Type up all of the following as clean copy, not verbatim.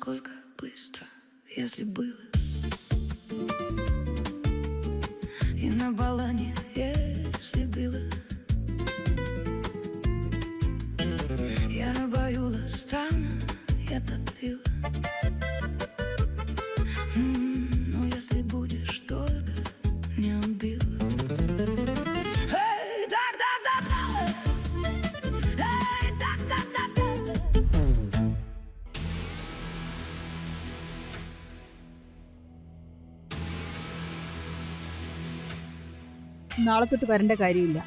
насколько быстро, если было. И на балане, если было. Я набаюла странно, я топила. Ну, если будешь только не убила. Эй, так-так-так-так! Эй, так-так-так-так! നാളെ തൊട്ട് വരേണ്ട കാര്യമില്ല.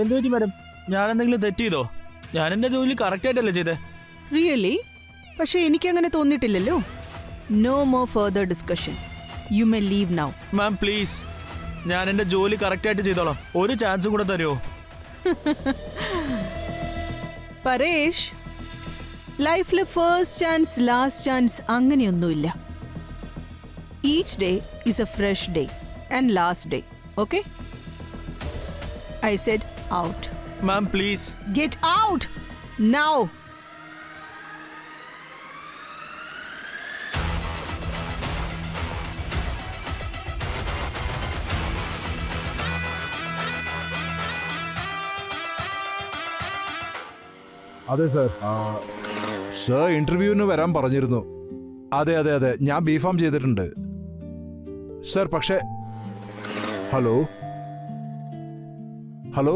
എന്ത് പറ്റി മാഡം? ഞാൻ എന്തെങ്കിലും തെറ്റ് ചെയ്തോ? ഞാൻ എന്റെ ജോലി കറക്റ്റ് ആയിട്ടല്ലേ ചെയ്തേ? റിയലി? പക്ഷെ എനിക്കങ്ങനെ തോന്നിയിട്ടില്ലല്ലോ. No more further discussion. You may leave now. Ma'am please, ഞാൻ എന്റെ ജോലി കറക്റ്റ് ആയിട്ട് ചെയ്തോളാം. ഒരു ചാൻസും കൂടെ തരുമോ? പരേഷ്, ലൈഫിൽ ഫസ്റ്റ് ചാൻസ് ലാസ്റ്റ് ചാൻസ് അങ്ങനെയൊന്നുമില്ല. Each day is A fresh day and last day. Okay? I said out. Ma'am please. Get out now. അതെ സർ. സർ ഇന്റർവ്യൂവിന് വരാൻ പറഞ്ഞിരുന്നു. അതെ അതെ അതെ, ഞാൻ ബിഫാം ചെയ്തിട്ടുണ്ട് സർ. പക്ഷേ ഹലോ ഹലോ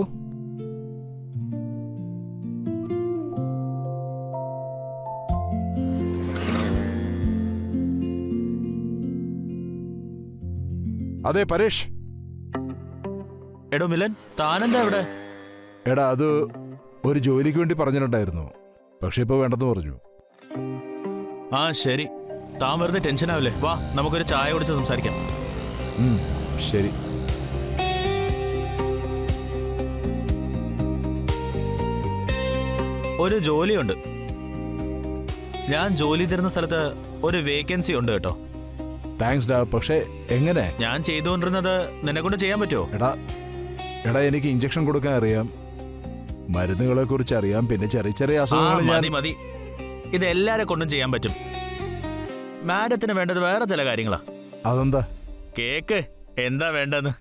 അതെ പരേഷ്. എടോ മിലൻ, താനെന്താ ഇവിടെ? എടാ അത് ഒരു ജോലിക്ക് വേണ്ടി പറഞ്ഞിട്ടുണ്ടായിരുന്നു, പക്ഷെ ഇപ്പൊ വേണ്ടെന്ന് പറഞ്ഞു. ആ ശരി, താൻ വെറുതെ ടെൻഷൻ ആവില്ലേ? വാ, നമുക്കൊരു ചായ കുടിച്ച് സംസാരിക്കാം. ശരി. ഒരു ജോലിയുണ്ട്. ഞാൻ ജോലി തരുന്ന സ്ഥലത്ത് ഒരു വേക്കൻസി ഉണ്ട് കേട്ടോ. താങ്ക്സ് ഡാ. പക്ഷെ എങ്ങനെ? ഞാൻ ചെയ്തുകൊണ്ടിരുന്നത് നിന്നെ കൊണ്ട് ചെയ്യാൻ പറ്റുമോ? എടാ എനിക്ക് ഇഞ്ചക്ഷൻ കൊടുക്കാൻ അറിയാം, മരുന്നുകളെ കുറിച്ച് അറിയാം, പിന്നെ ചെറിയ ചെറിയ അസുഖങ്ങൾ. മതി മതി, ഇത് എല്ലാരെ കൊണ്ടും ചെയ്യാൻ പറ്റും. മാഡത്തിന് വേണ്ടത് വേറെ ചില കാര്യങ്ങളാ. അതെന്താ? കേക്ക്. എന്താ വേണ്ടെന്ന്?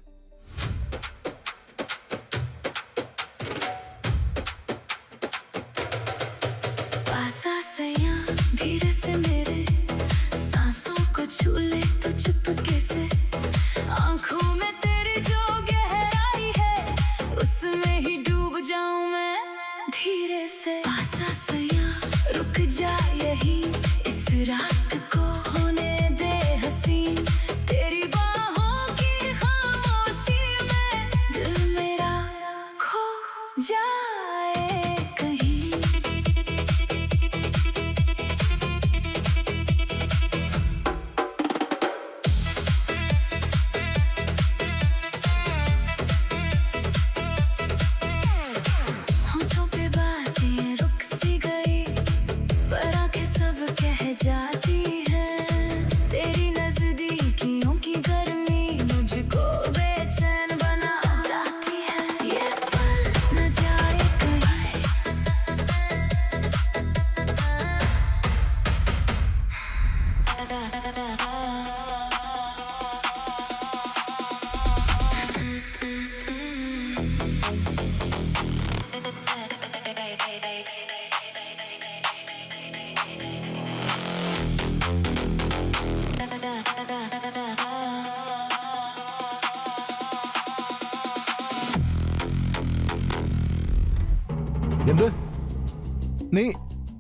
എന്ത്?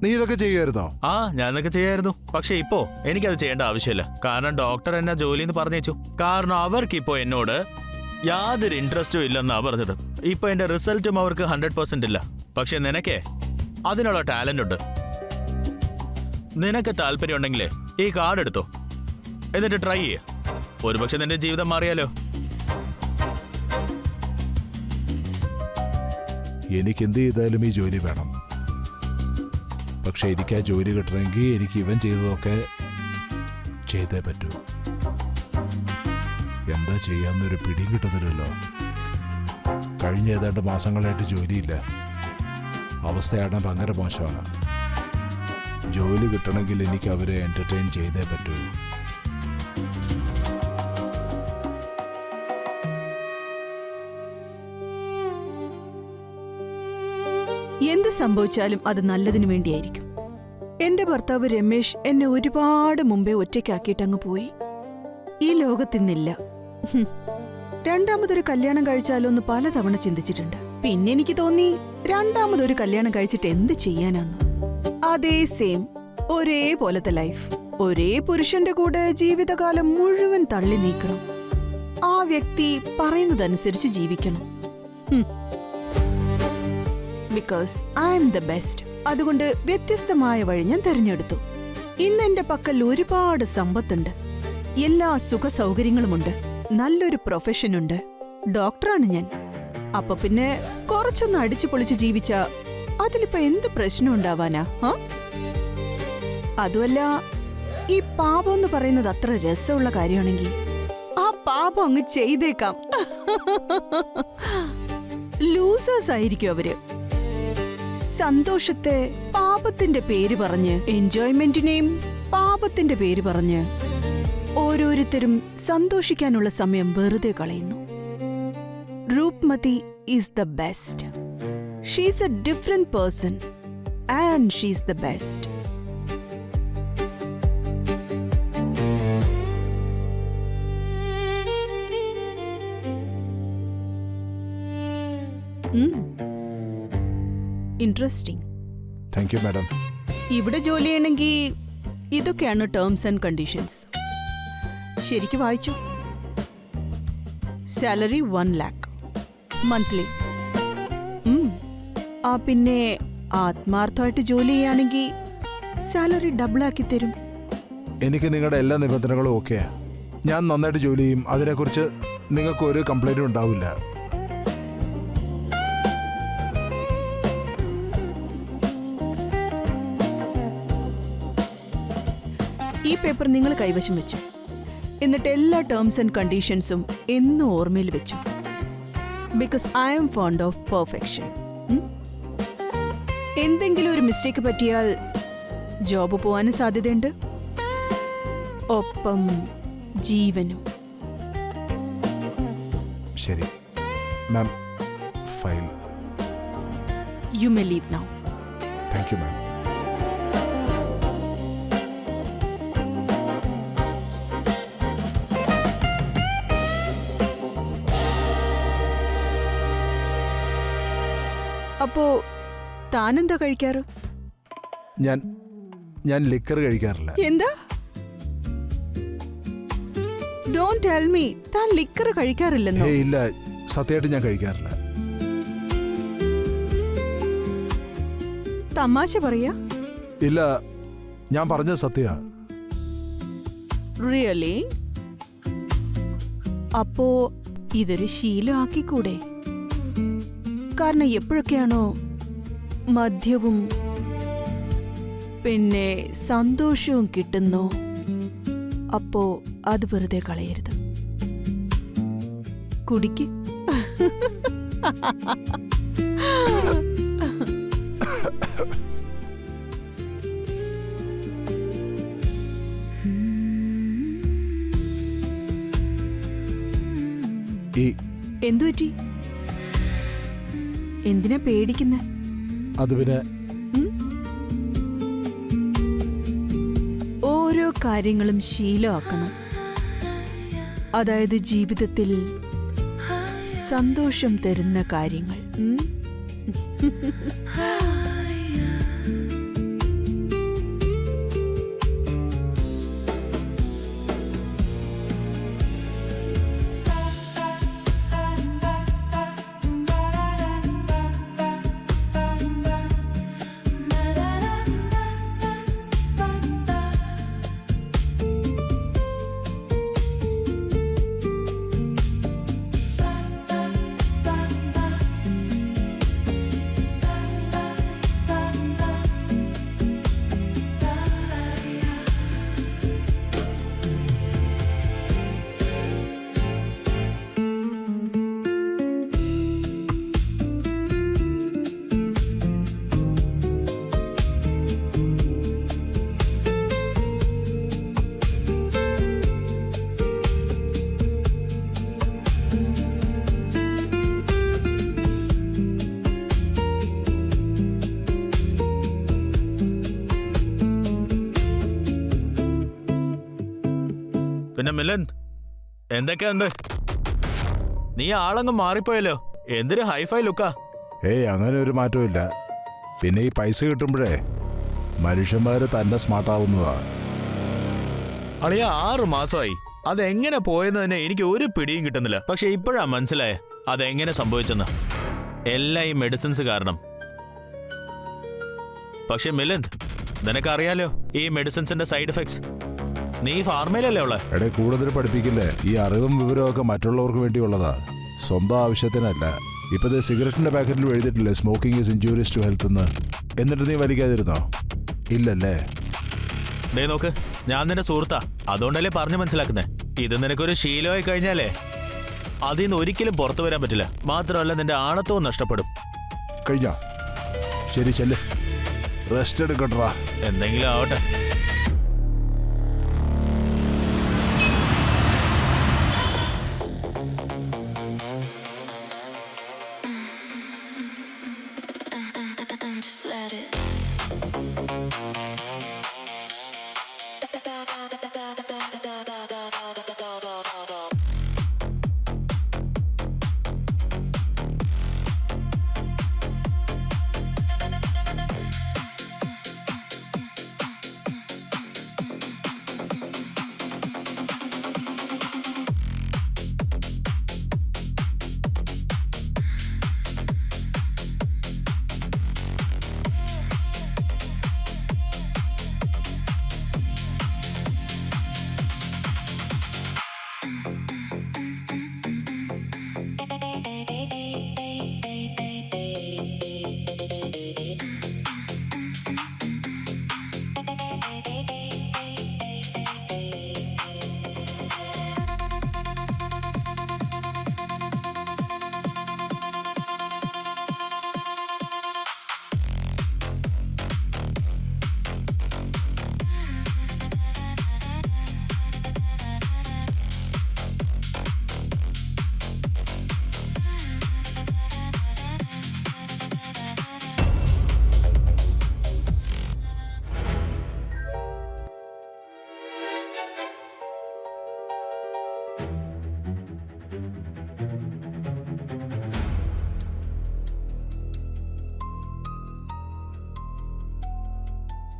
നീ ഇതൊക്കെ ചെയ്യുമായിരുന്നോ? ആ, ഞാൻ ഇതൊക്കെ ചെയ്യായിരുന്നു. പക്ഷെ ഇപ്പോ എനിക്കത് ചെയ്യേണ്ട ആവശ്യമില്ല. കാരണം ഡോക്ടർ എന്നെ ജോലിന്ന് പറഞ്ഞേച്ചു. കാരണം അവർക്കിപ്പോ എന്നോട് യാതൊരു ഇൻട്രസ്റ്റും ഇല്ലെന്നാ പറഞ്ഞത്. ഇപ്പൊ എന്റെ റിസൾട്ടും അവർക്ക് 100% ഇല്ല. പക്ഷെ നിനക്കേ അതിനുള്ള ടാലന്റ് ഉണ്ട്. നിനക്ക് താല്പര്യം ഉണ്ടെങ്കിലേ ഈ കാർഡ് എടുത്തോ, എന്നിട്ട് ട്രൈ ചെയ്യ. ഒരുപക്ഷെ നിന്റെ ജീവിതം മാറിയാലോ. എനിക്ക് എന്ത് ചെയ്താലും ഈ ജോലി വേണം. പക്ഷെ എനിക്ക് ആ ജോലി കിട്ടണമെങ്കിൽ എനിക്ക് ഇവൻ ചെയ്തതൊക്കെ ചെയ്തേ പറ്റൂ. എന്താ ചെയ്യാന്നൊരു പിടിയും കിട്ടുന്നില്ലല്ലോ. കഴിഞ്ഞ ഏതാണ്ട് മാസങ്ങളായിട്ട് ജോലിയില്ല. അവസ്ഥയാണ് ഭയങ്കര മോശമാണ്. ജോലി കിട്ടണമെങ്കിൽ എനിക്ക് അവരെ എന്റർടൈൻ ചെയ്തേ പറ്റൂ. എന്ത് സംഭവിച്ചാലും അത് നല്ലതിനു വേണ്ടിയായിരിക്കും. എന്റെ ഭർത്താവ് രമേശ് എന്നെ ഒരുപാട് മുമ്പേ ഒറ്റയ്ക്കാക്കിയിട്ടങ്ങ് പോയി. ഈ ലോകത്തിന്നില്ല. രണ്ടാമതൊരു കല്യാണം കഴിച്ചാലോ എന്ന് പലതവണ ചിന്തിച്ചിട്ടുണ്ട്. പിന്നെ എനിക്ക് തോന്നി രണ്ടാമതൊരു കല്യാണം കഴിച്ചിട്ട് എന്ത് ചെയ്യാനാന്ന്. അതേ സെയിം ഒരേപോലത്തെ ലൈഫ്, ഒരേ പുരുഷന്റെ കൂടെ ജീവിതകാലം മുഴുവൻ തള്ളി നീക്കണം. ആ വ്യക്തി പറയുന്നതനുസരിച്ച് ജീവിക്കണം. Because I am the best. അതുകൊണ്ട് വ്യത്യസ്തമായ വഴി ഞാൻ തിരഞ്ഞെടുത്തു. ഇന്ന് എന്റെ പക്കൽ ഒരുപാട് സമ്പത്തുണ്ട്, എല്ലാ സുഖ സൗകര്യങ്ങളുമുണ്ട്, നല്ലൊരു പ്രൊഫഷനുണ്ട്, ഡോക്ടറാണ് ഞാൻ. അപ്പൊ പിന്നെ കുറച്ചൊന്ന് അടിച്ചു പൊളിച്ച് ജീവിച്ച അതിലിപ്പോ എന്ത് പ്രശ്നം ഉണ്ടാവാനാ? അതുമല്ല, ഈ പാപം എന്ന് പറയുന്നത് അത്ര രസമുള്ള കാര്യമാണെങ്കിൽ ആ പാപം അങ്ങ് ചെയ്തേക്കാം. ലൂസേഴ്സ് ആയിരിക്കും അവര്. സന്തോഷത്തെ പാപത്തിന്റെ പേര് പറഞ്ഞ്, എൻജോയ്മെന്റിനെയും പാപത്തിന്റെ പേര് പറഞ്ഞ് ഓരോരുത്തരും സന്തോഷിക്കാനുള്ള സമയം വെറുതെ കളയുന്നു. Rupmati is the best. She's a different person and she's the best. Interesting. Thank you madam. ഇവിടെ ജോലി ചെയ്യണമെങ്കിൽ ഇതൊക്കെയാണ് ടേംസ് ആൻഡ് കണ്ടീഷൻസ്. ശരിക്കും വായിച്ചു. Salary 1 lakh monthly. പിന്നെ ആത്മാർത്ഥമായിട്ട് ജോലി ചെയ്യുകയാണെങ്കിൽ സാലറി ഡബിളാക്കി തരും. എനിക്ക് നിങ്ങളുടെ എല്ലാ നിബന്ധനകളും ഓക്കെയാ. ഞാൻ നന്നായിട്ട് ജോലി ചെയ്യും. അതിനെക്കുറിച്ച് നിങ്ങൾക്ക് ഒരു കംപ്ലൈന്റും ഉണ്ടാവില്ല. ഈ പേപ്പർ നിങ്ങൾ കൈവശം വെച്ചു. എന്നിട്ട് എല്ലാ ടേംസ് ആൻഡ് കണ്ടീഷൻസും എന്നും ഓർമ്മയിൽ വെച്ചു. Because I am fond of perfection. എന്തെങ്കിലും ഒരു മിസ്റ്റേക്ക് പറ്റിയാൽ ജോബ് പോവാനും സാധ്യതയുണ്ട്, ഒപ്പം ജീവനും. ശരി ma'am. Fine. You may leave now. Thank you ma'am. അപ്പോ താനെന്താ കഴിക്കാറ്? ഞാൻ ലിക്കർ കഴിക്കാറില്ല. എന്താ? ഡോണ്ട് ടെൽ മീ താൻ ലിക്കർ കഴിക്കാറില്ലെന്നോ? ഇല്ല, സത്യമായിട്ട് ഞാൻ കഴിക്കാറില്ല. തമാശ പറയാ? ഇല്ല, ഞാൻ പറഞ്ഞത് സത്യ. റിയലി? അപ്പോ ഇതൊരു ശീലമാക്കിക്കൂടെ? കാരണം എപ്പോഴൊക്കെയാണോ മദ്യവും പിന്നെ സന്തോഷവും കിട്ടുന്നോ അപ്പോ അത് വെറുതെ കളയരുത്. കുടിക്ക്. എന്തുപറ്റി? എന്തിനാ പേടിക്കുന്നെ? അത് പിന്നെ ഓരോ കാര്യങ്ങളും ശീലമാക്കണം. അതായത് ജീവിതത്തിൽ സന്തോഷം തരുന്ന കാര്യങ്ങൾ. പിന്നെ മിലൻ, എന്തൊക്കെയുണ്ട്? നീ ആളങ്ങ് മാറിപ്പോയല്ലോ. എന്തൊരു ഹൈഫൈ ലുക്കാ. ഏയ് അങ്ങനെ ഒരു മാറ്റവും ഇല്ല. പിന്നെ ഈ പൈസ കിട്ടുമ്പോഴേ മനുഷ്യന്മാര് തന്നെ സ്മാർട്ടാവുന്നതാ. അളിയ 6 മാസമായി. അതെങ്ങനെ പോയെന്ന് തന്നെ എനിക്ക് ഒരു പിടിയും കിട്ടുന്നില്ല. പക്ഷെ ഇപ്പോഴാ മനസ്സിലായ അതെങ്ങനെ സംഭവിച്ചെന്ന്. എല്ലാം ഈ മെഡിസിൻസ് കാരണം. പക്ഷെ മിലൻ, നിനക്കറിയാലോ ഈ മെഡിസിൻസിന്റെ സൈഡ് എഫക്ട്സ്. നീ ഫാർമയിലല്ലേ ഉള്ളേ? എടേ കൂടുതൽ പഠിപ്പിക്കില്ലേ. ഈ അറിവും വിവരവും ഒക്കെ മറ്റുള്ളവർക്ക് വേണ്ടിയുള്ളതാ, സ്വന്തം ആവശ്യത്തിനല്ല. ഇപ്പത്തെ സിഗരറ്റിന്റെ പാക്കറ്റിൽ എഴുതിയിട്ടില്ലേ smoking is injurious to health എന്ന്. എന്നിട്ട് നീ വലിക്കാതിരുന്നോ? ഇല്ലല്ലേ? ദേ നോക്ക്, ഞാൻ നിന്റെ സുഹൃത്താ, അതുകൊണ്ടല്ലേ പറഞ്ഞു മനസ്സിലാക്കുന്നേ. ഇത് നിനക്കൊരു ശീലമായി കഴിഞ്ഞാലേ അതിൽ നിന്ന് ഒരിക്കലും പുറത്തു വരാൻ പറ്റില്ല. മാത്രമല്ല നിന്റെ ആണത്വവും നഷ്ടപ്പെടും. കഴിഞ്ഞോ? ശരി, ചെല്ല്, റെസ്റ്റ് എടുക്കട്ടാ. എന്തെങ്കിലും ആവട്ടെ. Just let it.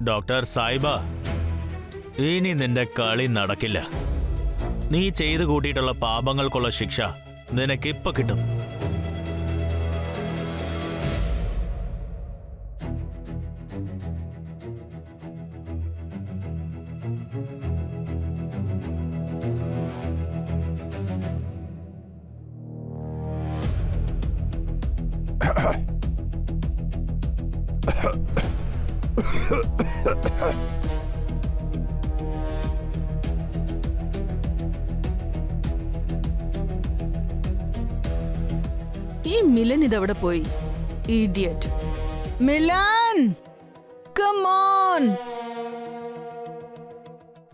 ഡോക്ടർ സായിബ, ഇനി നിന്റെ കളി നടക്കില്ല. നീ ചെയ്തു കൂട്ടിയിട്ടുള്ള പാപങ്ങൾക്കുള്ള ശിക്ഷ നിനക്കിപ്പൊ കിട്ടും. ഈ മിലൻ ഇതെവിടെ പോയി? ഇഡിയറ്റ്. Milan, come on.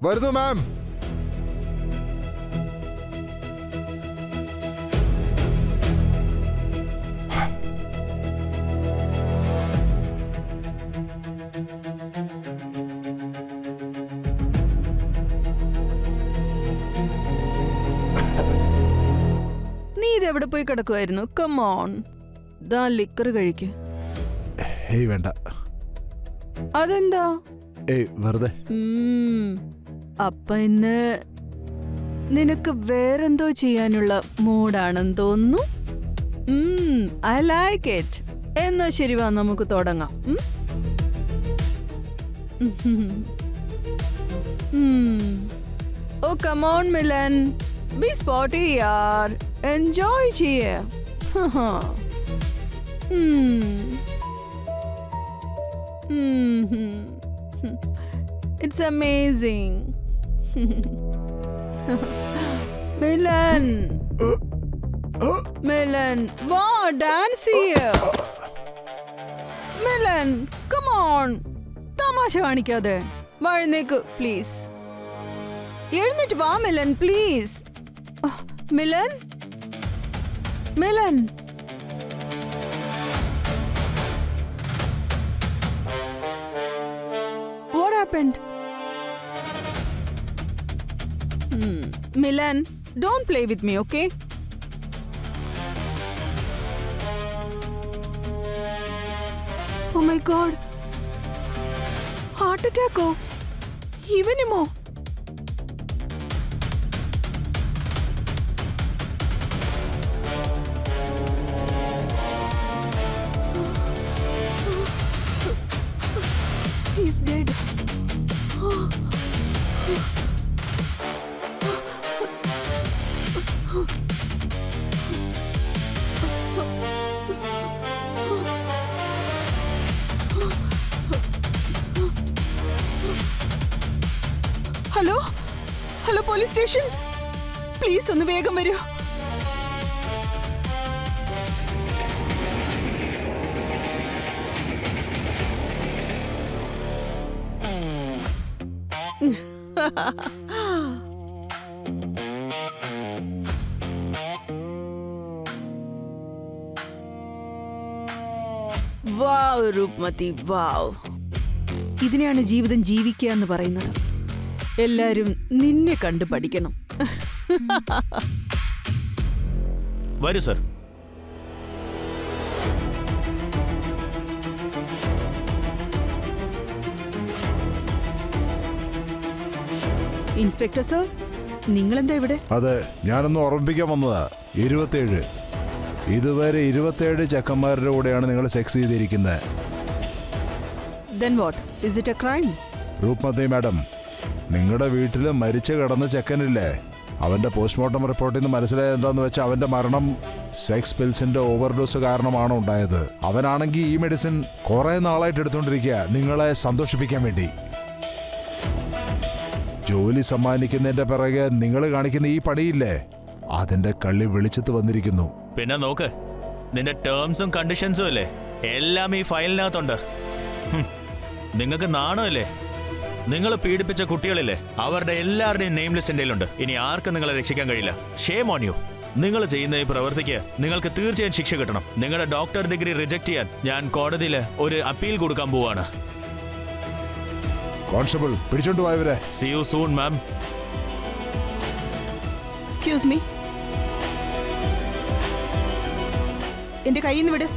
വരുന്നു മാം. നീ ഇതെവിടെ പോയി കിടക്കുമായിരുന്നു? കം ഓൺ, ദാ ലിക്കർ കഴിക്ക്. ഏയ് വേണ്ട. അതെന്താ? ഏയ് വെറുതെ. അപ്പൊ ഇന്ന് നിനക്ക് വേറെന്തോ ചെയ്യാനുള്ള മൂഡാണെന്ന് തോന്നുന്നു. I like it. എന്നാ ശരി, വാ നമുക്ക് തുടങ്ങാം. Oh come on Milan, be sporty യാർ, എൻജോയ് ചെയ്യേ. It's amazing. Milan. Milan, wow, dance here. Milan, come on. തമാശ കാണിക്കാതെ വഴുന്നേക്ക് പ്ലീസ്. എഴുന്നേറ്റ് വാ Milan, please. Milan, Milan. What happened? Milan, don't play with me, okay? Oh my god, heart അറ്റാക്കോ? ഇവനുമോ? He's dead. Hello hello, police station, please ഒന്ന് വേഗം വരൂ. വാവ് രൂപ്മതി, വാവ്. ഇതിനെയാണ് ജീവിതം ജീവിക്കുക എന്ന് പറയുന്നത്. എല്ലാരും നിന്നെ കണ്ടു പഠിക്കണം. വരൂ സർ. ഇൻസ്പെക്ടർ സർ, നിങ്ങളെന്താ ഇവിടെ? അതെ, ഞാനൊന്ന് ഓർമ്മിപ്പിക്കാൻ വന്നതാ. 27 ഇതുവരെ 27 ചെക്കന്മാരുടെ കൂടെയാണ് നിങ്ങൾ സെക്സ് ചെയ്തിരിക്കുന്നത്. Then what? Is it a crime? Rupmati madam, നിങ്ങളുടെ വീട്ടിൽ മരിച്ചു കിടന്ന ചെക്കനില്ലേ, അവന്റെ പോസ്റ്റ്മോർട്ടം റിപ്പോർട്ടിൽ നിന്ന് മനസ്സിലായത് എന്താന്ന് വെച്ചാൽ അവന്റെ മരണം സെക്സ് പിൽസിന്റെ ഓവർഡോസ് കാരണമാണ് ഉണ്ടായത്. അവനാണെങ്കിൽ ഈ മെഡിസിൻ കുറെ നാളായിട്ട് എടുത്തുകൊണ്ടിരിക്കുക നിങ്ങളെ സന്തോഷിപ്പിക്കാൻ വേണ്ടി. ജോലി സമ്മാനിക്കുന്നതിന്റെ പിറകെ നിങ്ങൾ കാണിക്കുന്ന ഈ പണിയില്ലേ, അതിന്റെ കള്ളി വെളിച്ചത്ത് വന്നിരിക്കുന്നു. പിന്നെ നോക്ക്, നിന്റെ ടേംസും കണ്ടീഷൻസും അല്ലേ എല്ലാം ഈ ഫയലിനകത്തുണ്ട്. നിങ്ങൾക്ക് നാണമല്ലേ? നിങ്ങൾ പീഡിപ്പിച്ച കുട്ടികളില്ലേ, അവരുടെ എല്ലാവരുടെയും നെയിം ലിസ്റ്റ് എൻ്റെ കയ്യിലുണ്ട്. ഇനി ആർക്കും നിങ്ങളെ രക്ഷിക്കാൻ കഴിയില്ല. Shem on you. നിങ്ങൾ ചെയ്യുന്ന ഈ പ്രവൃത്തിക്ക് നിങ്ങൾക്ക് തീർച്ചയായും ശിക്ഷ കിട്ടണം. നിങ്ങളുടെ ഡോക്ടർ ഡിഗ്രി റിജക്ട് ചെയ്യാൻ ഞാൻ കോടതിയിൽ ഒരു അപ്പീൽ കൊടുക്കാൻ പോവാണ്. കോൺസ്റ്റബിൾ, പിടിച്ചോണ്ട് പോയവരെ. See you soon ma'am. Excuse me, എന്റെ കയ്യിൽ നിന്ന് വിട്.